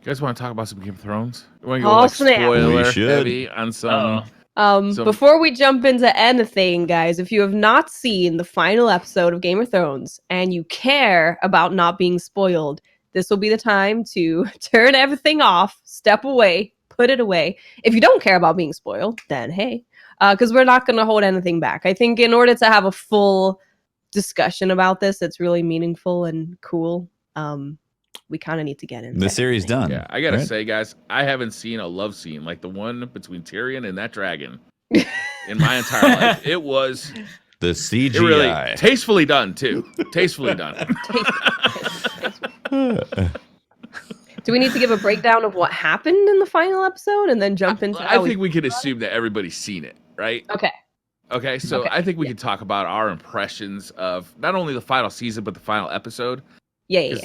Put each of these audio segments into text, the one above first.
You guys want to talk about some Game of Thrones? You want to go Oh, like snap. spoiler We should. heavy on some? Before we jump into anything, guys, if you have not seen the final episode of Game of Thrones and you care about not being spoiled, this will be the time to turn everything off, step away, put it away. If you don't care about being spoiled, then hey, because we're not going to hold anything back. I think in order to have a full discussion about this, it's really meaningful and cool. We kind of need to get into The series done. Yeah, I gotta right? say, guys, I haven't seen a love scene like the one between Tyrion and that dragon in my entire life. It was The CGI. it really tastefully done too. Tastefully done. Do we need to give a breakdown of what happened in the final episode and then jump into? I think we could assume that everybody's seen it, right? Okay. So Okay, I think we can talk about our impressions of not only the final season but the final episode. Yeah.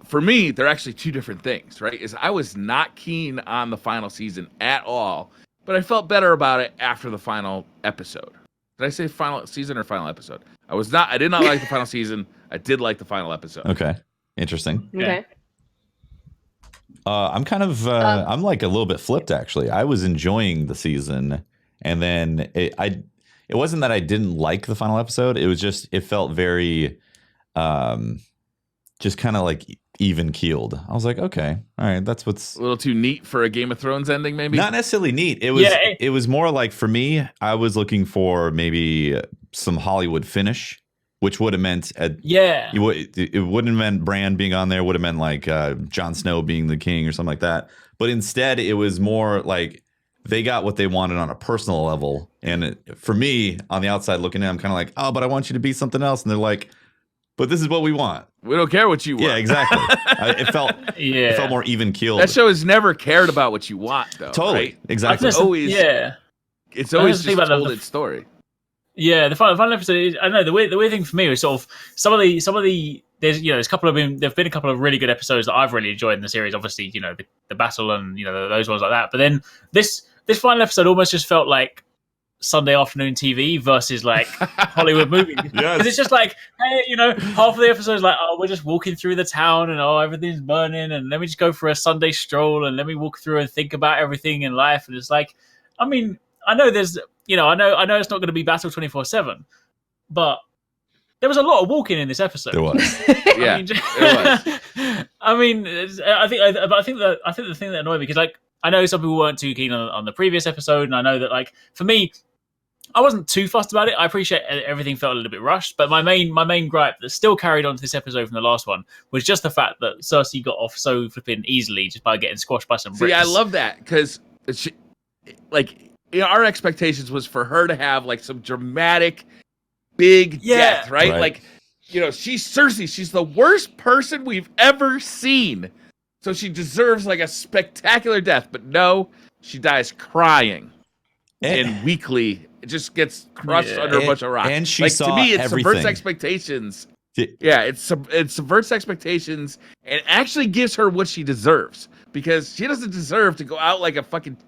For me, they're actually two different things, right? Is I was not keen on the final season at all, but I felt better about it after the final episode. Did I say final season or final episode? I did not like the final season. I did like the final episode. Okay. Interesting. Okay. I'm kind of I'm like a little bit flipped actually. I was enjoying the season, and then it wasn't that I didn't like the final episode. It was just it felt very just kind of like even keeled. I was like, okay, all right, that's what's A little too neat for a Game of Thrones ending, maybe. not necessarily neat. It was it was more like for me, I was looking for maybe some Hollywood finish, which would have meant it wouldn't have meant Bran being on there. Would have meant like Jon Snow being the king or something like that. But instead, it was more like they got what they wanted on a personal level. And for me, on the outside looking in, I'm kind of like, oh, but I want you to be something else. And they're like, but this is what we want. We don't care what you want. Yeah, exactly. It felt more even keeled. That show has never cared about what you want, though. Totally, right? exactly. It's always just told its story. Yeah, the final episode. I don't know the weird thing for me was sort of some of the there's there's there've been a couple of really good episodes that I've really enjoyed in the series. Obviously, the battle and those ones like that. But then this final episode almost just felt like Sunday afternoon TV versus like Hollywood movie. Because it's just like, hey, half of the episode is like, oh, we're just walking through the town and everything's burning and let me just go for a Sunday stroll and let me walk through and think about everything in life. And it's like, I mean, I know there's, I know it's not going to be battle 24/7, but there was a lot of walking in this episode. There was. Yeah, it was. I mean, I think the thing that annoyed me, because like I know some people weren't too keen on the previous episode, and I know that like for me, I wasn't too fussed about it. I appreciate everything felt a little bit rushed, but my main gripe that still carried on to this episode from the last one was just the fact that Cersei got off so flipping easily just by getting squashed by some bricks. See, I love that because our expectations was for her to have like some dramatic big death, right? Like, she's Cersei. She's the worst person we've ever seen. So she deserves like a spectacular death. But no, she dies crying and weakly. It just gets crushed under a bunch of rocks. And she saw to me, it everything. subverts expectations. Yeah, it subverts expectations and actually gives her what she deserves. Because she doesn't deserve to go out like a fucking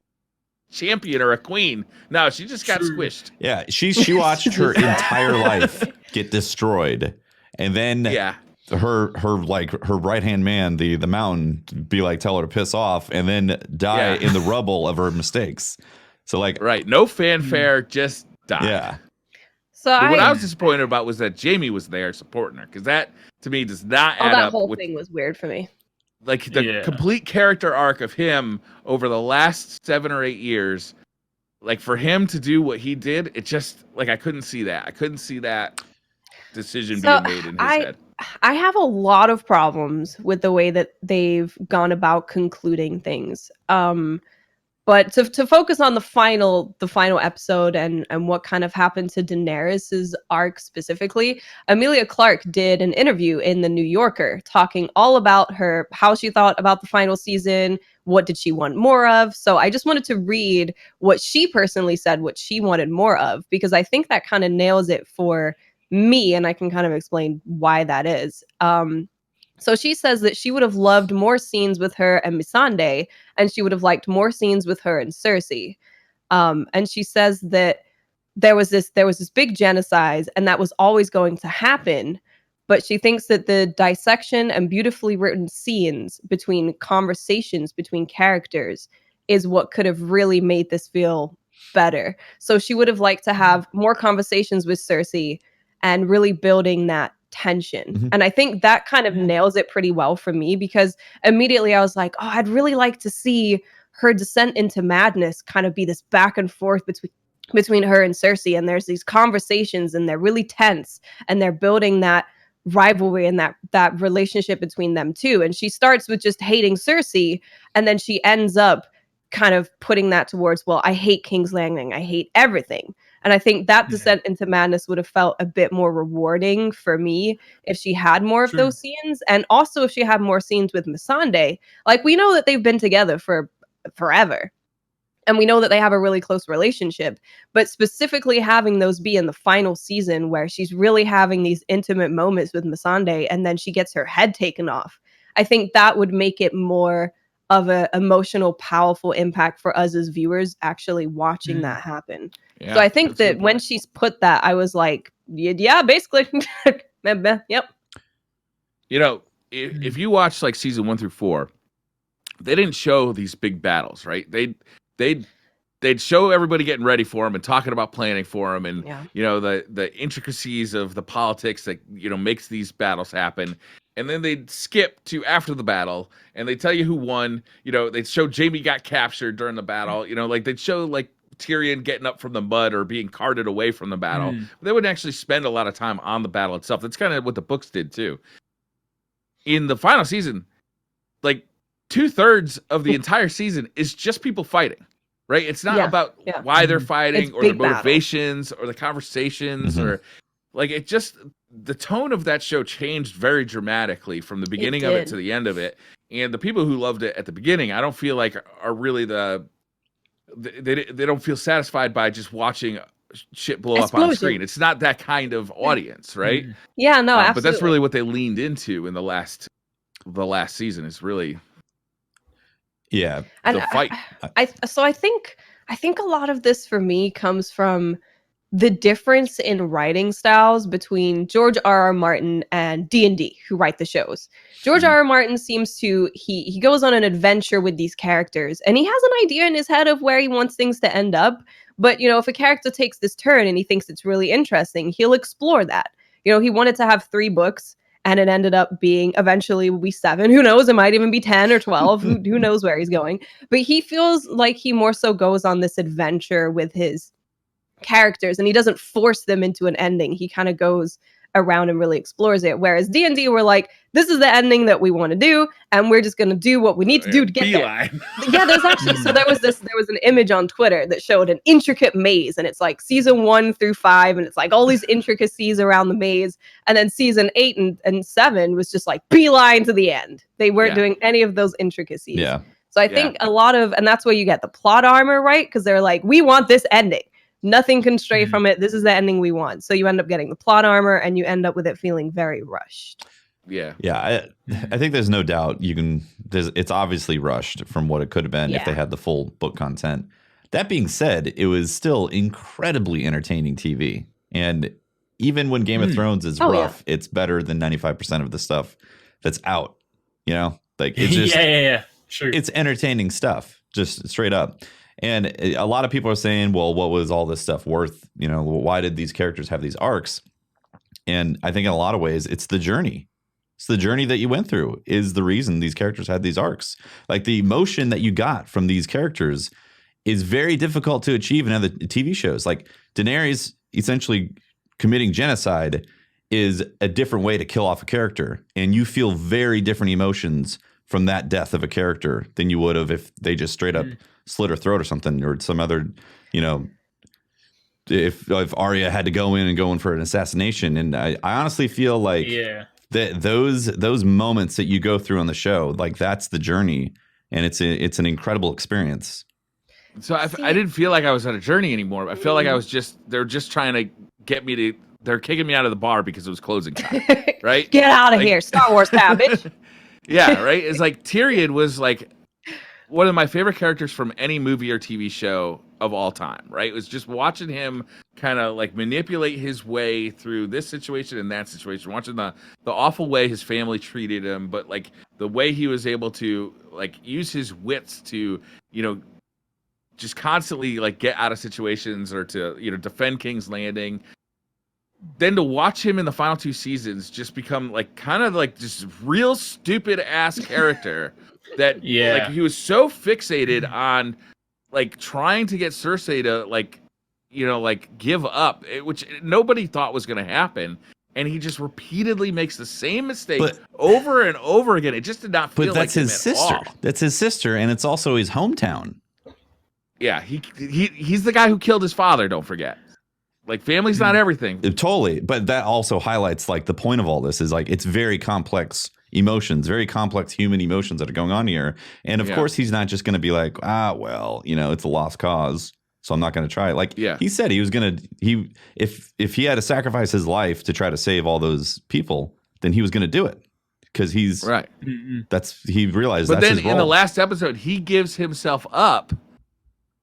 champion or a queen. No, she just got squished. Yeah, she watched her entire life get destroyed, and then her right hand man, the mountain, be like tell her to piss off, and then die in the rubble of her mistakes. So like no fanfare, just die. Yeah. So what I was disappointed about was that Jaime was there supporting her, because that to me does not add up. That whole thing was weird for me. Like the complete character arc of him over the last 7 or 8 years, like for him to do what he did, it just like I couldn't see that. I couldn't see that decision being made in his head. I have a lot of problems with the way that they've gone about concluding things. But to focus on the final episode and what kind of happened to Daenerys' arc specifically, Emilia Clarke did an interview in The New Yorker talking all about how she thought about the final season, what did she want more of. So I just wanted to read what she personally said, what she wanted more of, because I think that kind of nails it for me, and I can kind of explain why that is. So she says that she would have loved more scenes with her and Missandei, and she would have liked more scenes with her and Cersei. And she says that there was this big genocide, and that was always going to happen. but she thinks that the dissection and beautifully written scenes between conversations between characters is what could have really made this feel better. So she would have liked to have more conversations with Cersei and really building that tension. And I think that kind of nails it pretty well for me, because immediately I was like, oh, I'd really like to see her descent into madness kind of be this back and forth between her and Cersei. And there's these conversations and they're really tense and they're building that rivalry and that relationship between them too. And she starts with just hating Cersei, and then she ends up kind of putting that towards, well, I hate King's Landing, I hate everything. And I think that descent into madness would have felt a bit more rewarding for me if she had more of those scenes. And also if she had more scenes with Missandei. Like, we know that they've been together for forever. And we know that they have a really close relationship. But specifically having those be in the final season where she's really having these intimate moments with Missandei and then she gets her head taken off, I think that would make it more of an emotional, powerful impact for us as viewers actually watching that happen. Yeah, so I think that when she's put that, I was like, yeah, basically. Yep. You know, if you watch like season 1 through 4, they didn't show these big battles, right? They'd show everybody getting ready for them and talking about planning for them, and you know, the intricacies of the politics that, you know, makes these battles happen. And then they'd skip to after the battle and they tell you who won. You know, they'd show Jaime got captured during the battle. You know, like they'd show like Tyrion getting up from the mud or being carted away from the battle. But they wouldn't actually spend a lot of time on the battle itself. That's kind of what the books did too. In the final season, like 2/3 of the entire season is just people fighting, right? It's not about why they're fighting or their motivations or the conversations or like, it just, the tone of that show changed very dramatically from the beginning of it to the end of it. And the people who loved it at the beginning, I don't feel like are really they don't feel satisfied by just watching shit blow up on screen. It's not that kind of audience, right? Yeah, no, absolutely. But that's really what they leaned into in the last season, is really the fight. I think a lot of this for me comes from the difference in writing styles between George R.R. Martin and D&D, who write the shows. George R.R. Martin seems to, he goes on an adventure with these characters, and he has an idea in his head of where he wants things to end up. But, you know, if a character takes this turn and he thinks it's really interesting, he'll explore that. You know, he wanted to have 3 books, and it ended up being, eventually will be 7. Who knows? It might even be 10 or 12. Who knows where he's going? But he feels like he more so goes on this adventure with his characters, and he doesn't force them into an ending. He kind of goes around and really explores it. Whereas D&D were like, this is the ending that we want to do, and we're just going to do what we need to do to get there. Yeah, there's actually, so there was an image on Twitter that showed an intricate maze, and it's like season 1 through 5, and it's like all these intricacies around the maze. And then season 8 and 7 was just like beeline to the end. They weren't doing any of those intricacies. Yeah. So I think a lot of, and that's where you get the plot armor, right? Because they're like, we want this ending. Nothing can stray from it. This is the ending we want. So you end up getting the plot armor, and you end up with it feeling very rushed. Yeah. I think there's no doubt it's obviously rushed from what it could have been if they had the full book content. That being said, it was still incredibly entertaining TV. And even when Game of Thrones is rough, it's better than 95% of the stuff that's out. You know, like it's just sure. It's entertaining stuff, just straight up. And a lot of people are saying, well, what was all this stuff worth? You know, why did these characters have these arcs? And I think in a lot of ways, it's the journey. It's the journey that you went through is the reason these characters had these arcs. Like the emotion that you got from these characters is very difficult to achieve in other TV shows. Like Daenerys essentially committing genocide is a different way to kill off a character. And you feel very different emotions from that death of a character than you would have if they just straight up slit her throat or something, or some other, you know, if Arya had to go in for an assassination. And I honestly feel like that those moments that you go through on the show, like that's the journey, and it's an incredible experience. So I didn't feel like I was on a journey anymore. I felt like I was they're just trying to get me to, they're kicking me out of the bar because it was closing time, right? Get out of here, Star Wars cabbage. Yeah, right. It's like Tyrion was like one of my favorite characters from any movie or TV show of all time, right? It was just watching him kind of like manipulate his way through this situation and that situation, watching the awful way his family treated him, but like the way he was able to like use his wits to, you know, just constantly like get out of situations or to, you know, defend King's Landing. Then to watch him in the final 2 seasons just become like kind of like just real stupid ass character that like he was so fixated on like trying to get Cersei to like, you know, like give up, which nobody thought was going to happen. And he just repeatedly makes the same mistake over and over again. It just did not feel like that's his sister. That's his sister. And it's also his hometown. Yeah. He's the guy who killed his father. Don't forget. Like family's not everything. Totally. But that also highlights like the point of all this is like, it's very complex emotions, very complex human emotions that are going on here. And of course, he's not just going to be like, well, you know, it's a lost cause, so I'm not going to try it. Like he said he was going to, if he had to sacrifice his life to try to save all those people, then he was going to do it because he's right. He realized but that's then his role. In the last episode, he gives himself up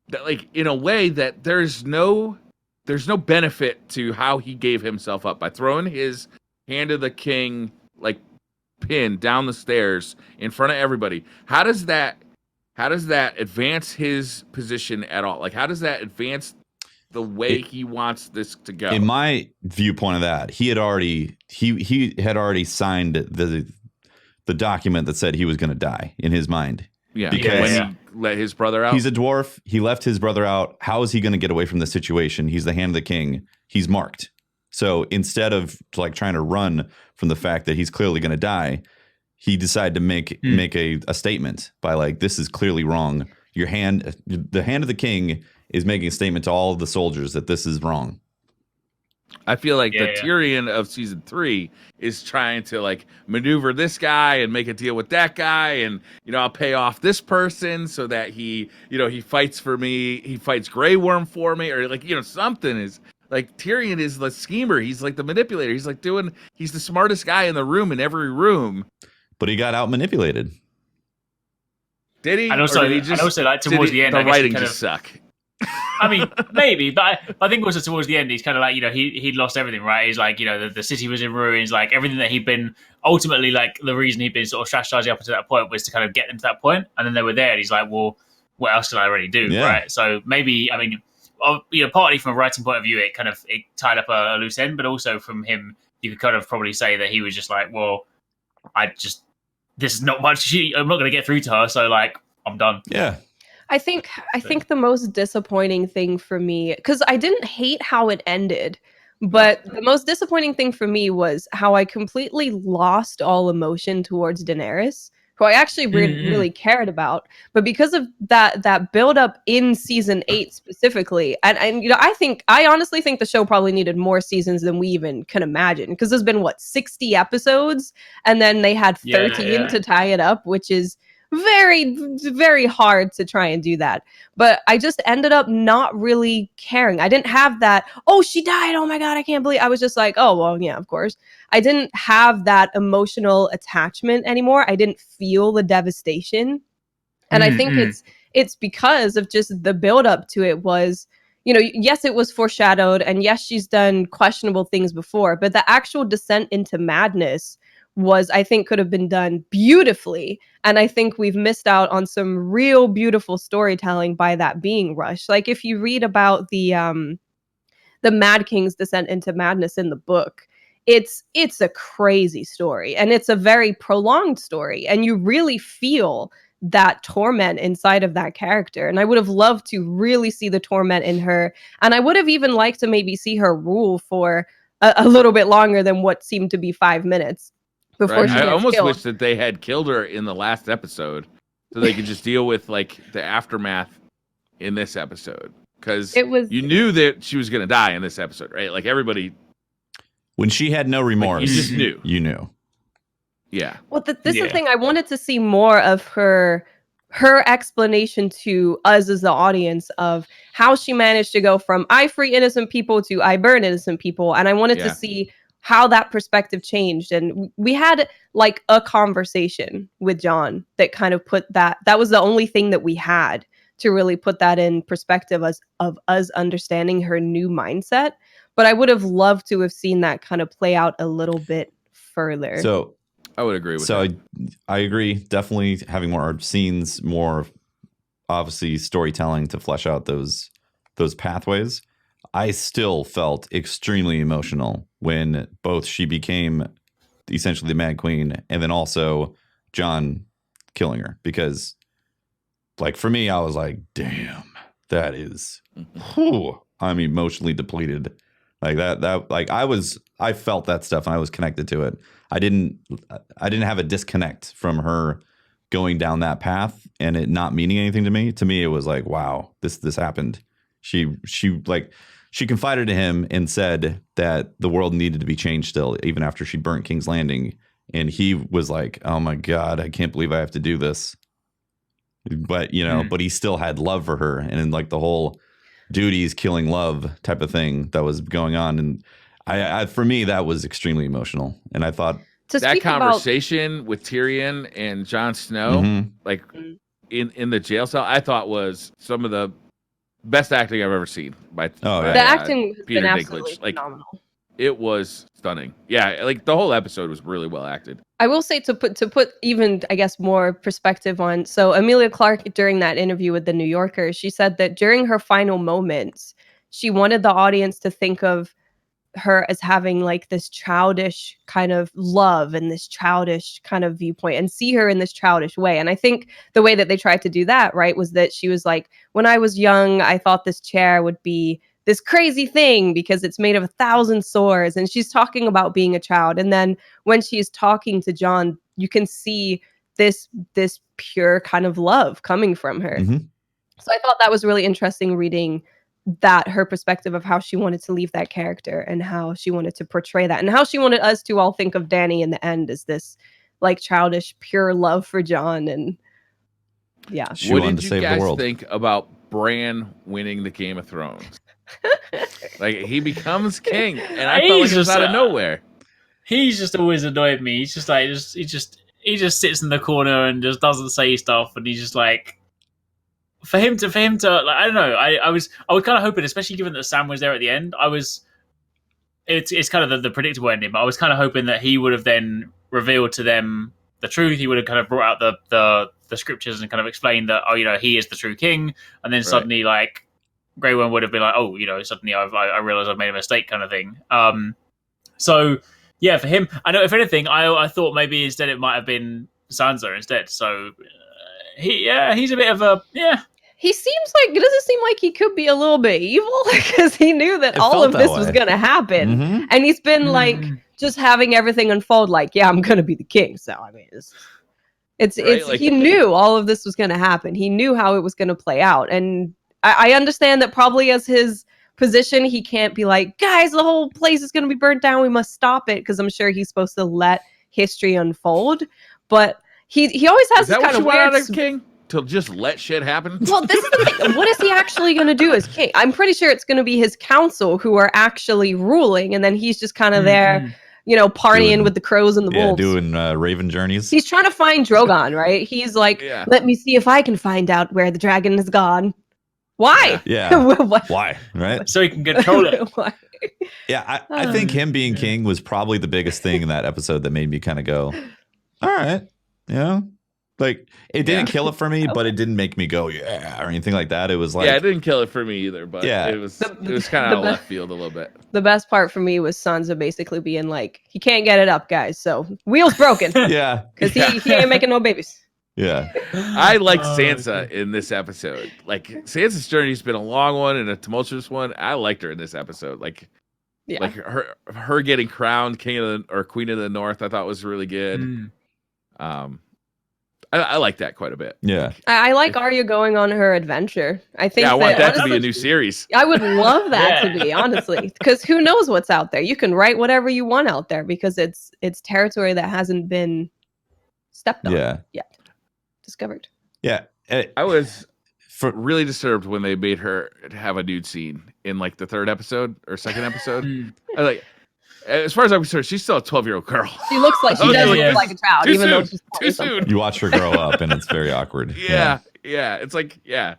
that like in a way that there's no benefit to how he gave himself up by throwing his Hand of the King like pin down the stairs in front of everybody. How does that advance his position at all? Like how does that advance the way he wants this to go? In my viewpoint of that, he had already signed the document that said he was going to die in his mind. Yeah, because when he let his brother out. He's a dwarf. He left his brother out. How is he going to get away from this situation? He's the Hand of the King. He's marked. So instead of like trying to run from the fact that he's clearly going to die, he decided to make a statement by like, this is clearly wrong. The Hand of the King is making a statement to all of the soldiers that this is wrong. I feel like the Tyrion of season 3 is trying to like maneuver this guy and make a deal with that guy. And, you know, I'll pay off this person so that he, you know, he fights for me. He fights Grey Worm for me, or like, you know, something is like Tyrion is the schemer. He's like the manipulator. He's the smartest guy in the room, in every room. But he got out manipulated. Did he? And also like towards the end, the I guess writing kind just suck. I mean, maybe, but I think also towards the end, he's kind of like, you know, he'd lost everything, right? He's like, you know, the city was in ruins, like everything that he'd been, ultimately, like the reason he'd been sort of strategizing up until that point was to kind of get them to that point, and then they were there, and he's like, well, what else can I really do, right? So maybe, I mean, you know, partly from a writing point of view, it tied up a loose end, but also from him, you could kind of probably say that he was just like, well, this is not much, I'm not going to get through to her, so like, I'm done. Yeah. I think the most disappointing thing for me, because I didn't hate how it ended, but the most disappointing thing for me was how I completely lost all emotion towards Daenerys, who I actually really cared about. But because of that build up in season 8 specifically, and you know, I honestly think the show probably needed more seasons than we even can imagine, because there's been 60 episodes, and then they had 13 to tie it up, which is very, very hard to try and do that. But I just ended up not really caring. I didn't have that, oh, she died, oh my god, I can't believe. I was just like, oh, well, yeah, of course. I didn't have that emotional attachment anymore. I didn't feel the devastation. And I think it's because of just the build up to it was, you know, yes, it was foreshadowed, and yes, she's done questionable things before, but the actual descent into madness was, I think, could have been done beautifully. And I think we've missed out on some real beautiful storytelling by that being rushed. Like if you read about the Mad King's descent into madness in the book, it's a crazy story, and it's a very prolonged story, and you really feel that torment inside of that character. And I would have loved to really see the torment in her, and I would have even liked to maybe see her rule for a little bit longer than what seemed to be 5 minutes. Before she I almost killed. wish that they had killed her in the last episode so they could just deal with like the aftermath in this episode, because you knew that she was going to die in this episode, right? Like everybody, when she had no remorse, like, you just knew. You knew. Yeah. Well, this is the thing. I wanted to see more of her explanation to us as the audience of how she managed to go from I free innocent people to I burn innocent people, and I wanted to see how that perspective changed. And we had like a conversation with John that kind of put that was the only thing that we had to really put that in perspective of us understanding her new mindset. But I would have loved to have seen that kind of play out a little bit further. So I would agree with that. I agree. Definitely having more scenes, more obviously storytelling to flesh out those pathways. I still felt extremely emotional when both she became essentially the Mad Queen and then also John killing her, because like for me, I was like, damn, that is, I'm emotionally depleted. Like that like I felt that stuff and I was connected to it. I didn't have a disconnect from her going down that path and it not meaning anything to me. To me, it was like, wow, this happened. She confided to him and said that the world needed to be changed still, even after she burnt King's Landing. And he was like, oh my God, I can't believe I have to do this. But, but he still had love for her. And in like the whole duties killing love type of thing that was going on. And I for me, that was extremely emotional. And I thought that conversation with Tyrion and Jon Snow, like in the jail cell, I thought was some of the best acting I've ever seen by the acting has Peter been Dinklage. absolutely phenomenal. It was stunning. Yeah, like the whole episode was really well acted. I will say to put even, I guess, more perspective on. So Emilia Clarke, during that interview with the New Yorker, she said that during her final moments, she wanted the audience to think of her as having like this childish kind of love and this childish kind of viewpoint and see her in this childish way. And I think the way that they tried to do that, right, was that she was like, when I was young, I thought this chair would be this crazy thing because it's made of 1,000 swords. And she's talking about being a child. And then when she's talking to John, you can see this pure kind of love coming from her. Mm-hmm. So I thought that was really interesting reading that, her perspective of how she wanted to leave that character and how she wanted to portray that and how she wanted us to all think of Dany in the end as this like childish, pure love for John. And yeah. What did you guys think about Bran winning the Game of Thrones? Like he becomes king and I felt like it was out of nowhere. He's just always annoyed me. He's just like, he just sits in the corner and just doesn't say stuff. And he's just like, for him to like, I don't know. I was kind of hoping, especially given that Sam was there at the end. It's kind of the predictable ending, but I was kind of hoping that he would have then revealed to them the truth. He would have kind of brought out the scriptures and kind of explained that, he is the true king. And then suddenly like Grey Worm would have been like, suddenly I realized I've made a mistake kind of thing. So yeah, for him, I know if anything, I thought maybe instead it might have been Sansa instead. So he's a bit of a He seems like, does it seem like he could be a little bit evil? Because he knew that all of this was going to happen. Mm-hmm. And he's been like, just having everything unfold like, yeah, I'm going to be the king. So, I mean, it's like, he knew all of this was going to happen. He knew how it was going to play out. And I understand that probably as his position, he can't be like, guys, the whole place is going to be burnt down. We must stop it. Because I'm sure he's supposed to let history unfold. But he always has this kind of weird... king? To just let shit happen? Well, this is the thing. What is he actually going to do as king? I'm pretty sure it's going to be his council who are actually ruling, and then he's just kind of there, partying with the crows and the wolves. Yeah, doing raven journeys. He's trying to find Drogon, right? He's like, let me see if I can find out where the dragon has gone. Why? Yeah. Why? Right? So he can control it. Why? Yeah, I think him being king was probably the biggest thing in that episode that made me kind of go, all right, like it didn't kill it for me, but it didn't make me go or anything like that. It was like it didn't kill it for me either, but it was kind of out of left field a little bit. The best part for me was Sansa basically being like, he can't get it up, guys, so wheel's broken. Because he ain't making no babies. Yeah, I liked Sansa in this episode. Like Sansa's journey's been a long one and a tumultuous one. I liked her in this episode. Like her getting crowned king of or queen of the North, I thought was really good. I like that quite a bit. Yeah, I like Arya going on her adventure. I think. I want that to be a new series. I would love that to be, honestly, because who knows what's out there? You can write whatever you want out there because it's territory that hasn't been stepped on yet, discovered. Yeah, I was really disturbed when they made her have a nude scene in like the third episode or second episode. I As far as I'm concerned, she's still a 12-year-old girl. She looks like she does look like a child, even though she's too soon. You watch her grow up, and it's very awkward. Yeah. It's like, yeah.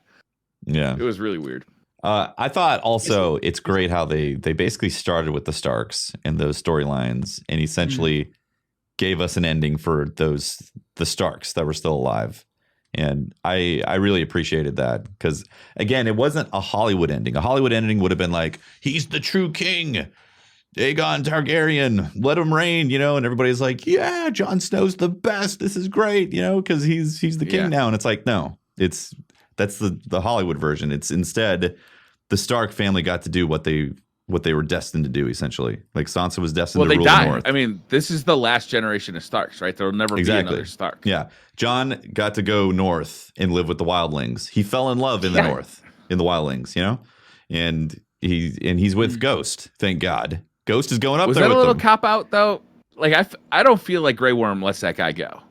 It was really weird. I thought also it's great how they basically started with the Starks and those storylines, and essentially gave us an ending for the Starks that were still alive. And I really appreciated that because, again, it wasn't a Hollywood ending. A Hollywood ending would have been like, he's the true king, Aegon Targaryen, let him reign, and everybody's like, yeah, Jon Snow's the best. This is great, because he's the king now. And it's like, no, that's the Hollywood version. It's instead the Stark family got to do what they were destined to do, essentially. Like Sansa was destined to rule the North. I mean, this is the last generation of Starks, right? There will never be another Stark. Yeah. Jon got to go north and live with the wildlings. He fell in love in the north, in the wildlings, and he's with Ghost, thank God. Ghost is going up there with them. Was that a little cop-out, though? Like, I don't feel like Grey Worm lets that guy go.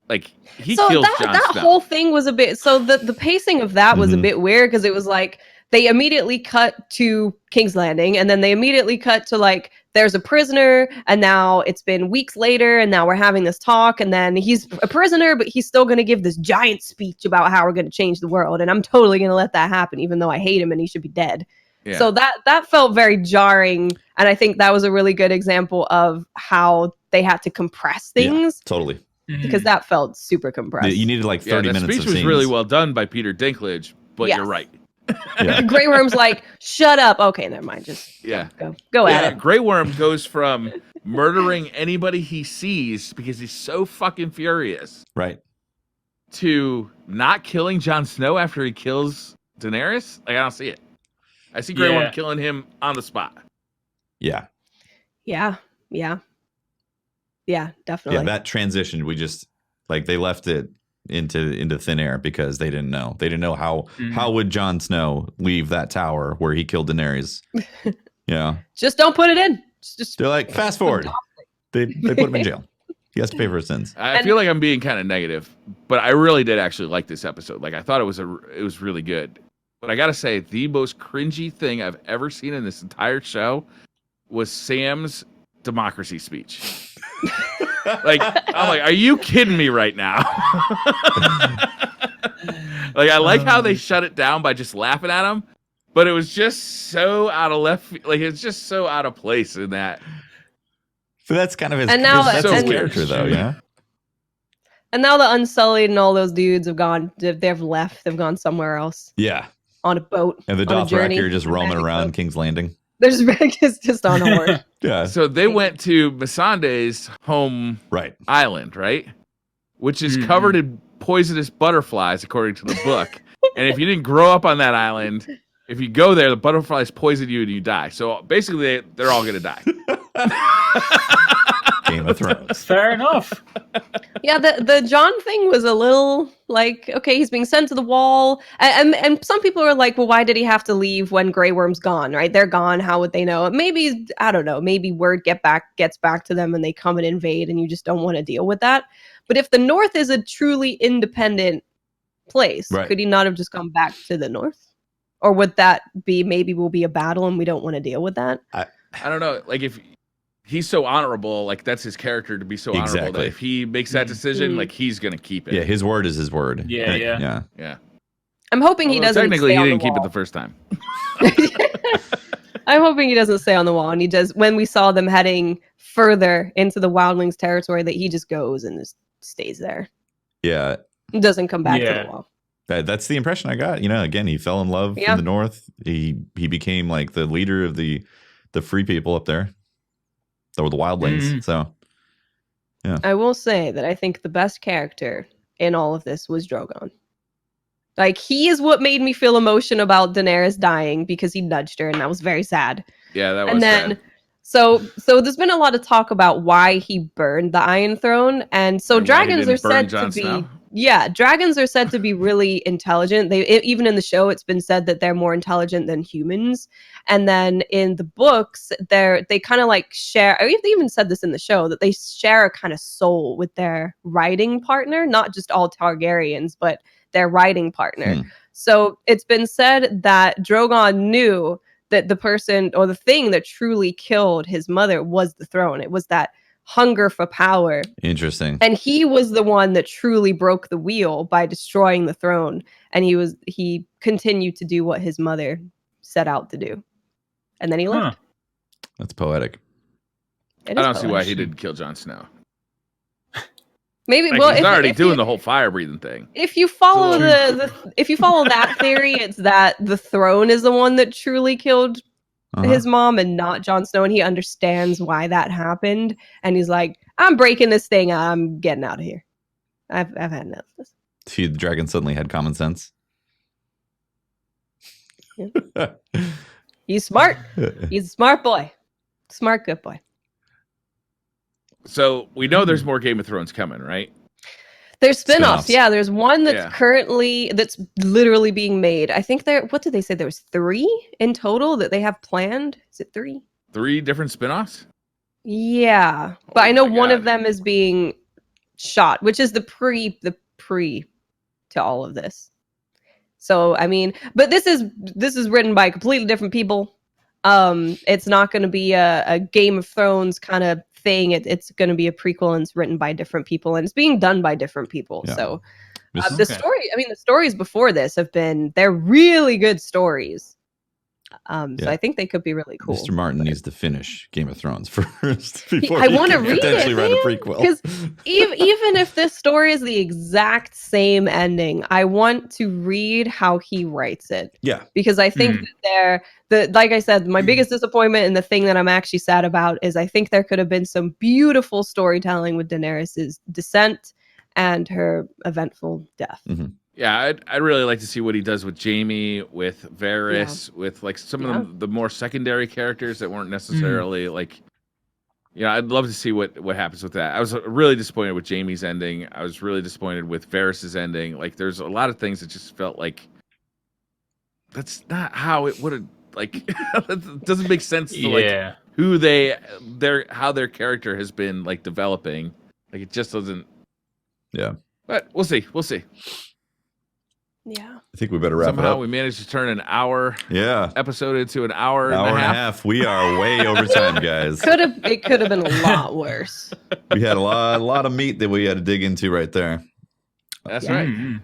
Like, he kills Jon Snow. That whole thing was a bit... So the pacing of that was a bit weird, because it was like, they immediately cut to King's Landing, and then they immediately cut to, like, there's a prisoner, and now it's been weeks later, and now we're having this talk, and then he's a prisoner, but he's still going to give this giant speech about how we're going to change the world, and I'm totally going to let that happen, even though I hate him and he should be dead. Yeah. So that felt very jarring, and I think that was a really good example of how they had to compress things. Yeah, totally. Because that felt super compressed. You needed like 30 minutes of scenes. The speech was really well done by Peter Dinklage, but you're right. Yeah. Grey Worm's like, shut up. Okay, never mind. Just go at it. Grey Worm goes from murdering anybody he sees because he's so fucking furious, right, to not killing Jon Snow after he kills Daenerys. Like, I don't see it. I see Grey Worm killing him on the spot. Yeah, definitely. Yeah, that transition, we just they left it into thin air because they didn't know. They didn't know how would Jon Snow leave that tower where he killed Daenerys. Yeah. Just don't put it in. They're like, fast forward. They put him in jail. He has to pay for his sins. I feel like I'm being kind of negative, but I really did actually like this episode. Like, I thought it was really good. But I gotta say, the most cringy thing I've ever seen in this entire show was Sam's democracy speech. I'm like, are you kidding me right now? Like, I like how they shut it down by just laughing at him, but it was just so out of left. Like, it's just so out of place in that. So that's kind of his character, though, yeah. And now the Unsullied and all those dudes have gone. They've left. They've gone somewhere else. Yeah. On a boat. And the Dothraki are just roaming around King's Landing. They're just on a horse. Yeah. So they went to Missandei's home island, right? Which is covered in poisonous butterflies, according to the book. And if you didn't grow up on that island, if you go there, the butterflies poison you and you die. So basically, they're all going to die. Game of Thrones. Fair enough. Yeah, the Jon thing was a little like, okay, he's being sent to the wall. And some people are like, well, why did he have to leave when Grey Worm's gone, right? They're gone. How would they know? Maybe, I don't know, maybe word gets back to them and they come and invade and you just don't want to deal with that. But if the North is a truly independent place, could he not have just gone back to the North? Or would that be, maybe will be a battle and we don't want to deal with that? I don't know. Like, if he's so honorable, like, that's his character to be so honorable that if he makes that decision, like, he's gonna keep it. Yeah, his word is his word. Yeah. I'm hoping he doesn't. Technically, he didn't keep it the first time. I'm hoping he doesn't stay on the wall, and he does. When we saw them heading further into the Wildlings territory, that he just goes and just stays there. Yeah, he doesn't come back to the wall. That's the impression I got. Again, he fell in love in the North. He became like the leader of the free people up there. Or the wildlings. So, yeah. I will say that I think the best character in all of this was Drogon. Like, he is what made me feel emotion about Daenerys dying because he nudged her, and that was very sad. Yeah, that was sad. So there's been a lot of talk about why he burned the Iron Throne, and dragons are said to be. Yeah, dragons are said to be really intelligent. Even in the show, it's been said that they're more intelligent than humans. And then in the books, they kind of like share. They even said this in the show that they share a kind of soul with their riding partner, not just all Targaryens, but their riding partner. So it's been said that Drogon knew that the person or the thing that truly killed his mother was the throne. It was that hunger for power. Interesting. And he was the one that truly broke the wheel by destroying the throne. And he continued to do what his mother set out to do. And then he left. That's poetic. I don't see why he didn't kill Jon Snow. Maybe he's already doing the whole fire breathing thing. If you follow if you follow that theory, it's that the throne is the one that truly killed his mom and not Jon Snow, and he understands why that happened, and he's like, I'm breaking this thing, I'm getting out of here. I've had enough of this. See, the dragon suddenly had common sense. Yeah. He's smart. He's a smart boy. Smart, good boy. So we know there's more Game of Thrones coming, right? There's spin-offs. Yeah, there's one that's that's literally being made. I think what did they say? There was 3 in total that they have planned. Is it 3? 3 different spin-offs? Yeah. But I know one of them is being shot, which is the pre to all of this. So, I mean, but this is written by completely different people. It's not going to be a Game of Thrones kind of thing. It's going to be a prequel, and it's written by different people, and it's being done by different people. Yeah. So the stories before this they're really good stories. So I think they could be really cool. Mr. Martin needs to finish Game of Thrones first before I want to read it. Write a prequel. Because even if this story is the exact same ending, I want to read how he writes it. Yeah, because I think that like I said, my biggest disappointment and the thing that I'm actually sad about is I think there could have been some beautiful storytelling with Daenerys' descent and her eventful death. Mm-hmm. Yeah, I'd really like to see what he does with Jaime, with Varys, with like some of the more secondary characters that weren't necessarily like. I'd love to see what happens with that. I was really disappointed with Jaime's ending. I was really disappointed with Varys' ending. Like, there's a lot of things that just felt like that's not how it would have. Like, it doesn't make sense to like who how their character has been like developing. Like, it just doesn't. Yeah, but we'll see. We'll see. Yeah, I think we better wrap it up. Somehow we managed to turn an hour episode into an hour and a half. We are way over time, guys. It could have been a lot worse. We had a lot of meat that we had to dig into right there. That's right.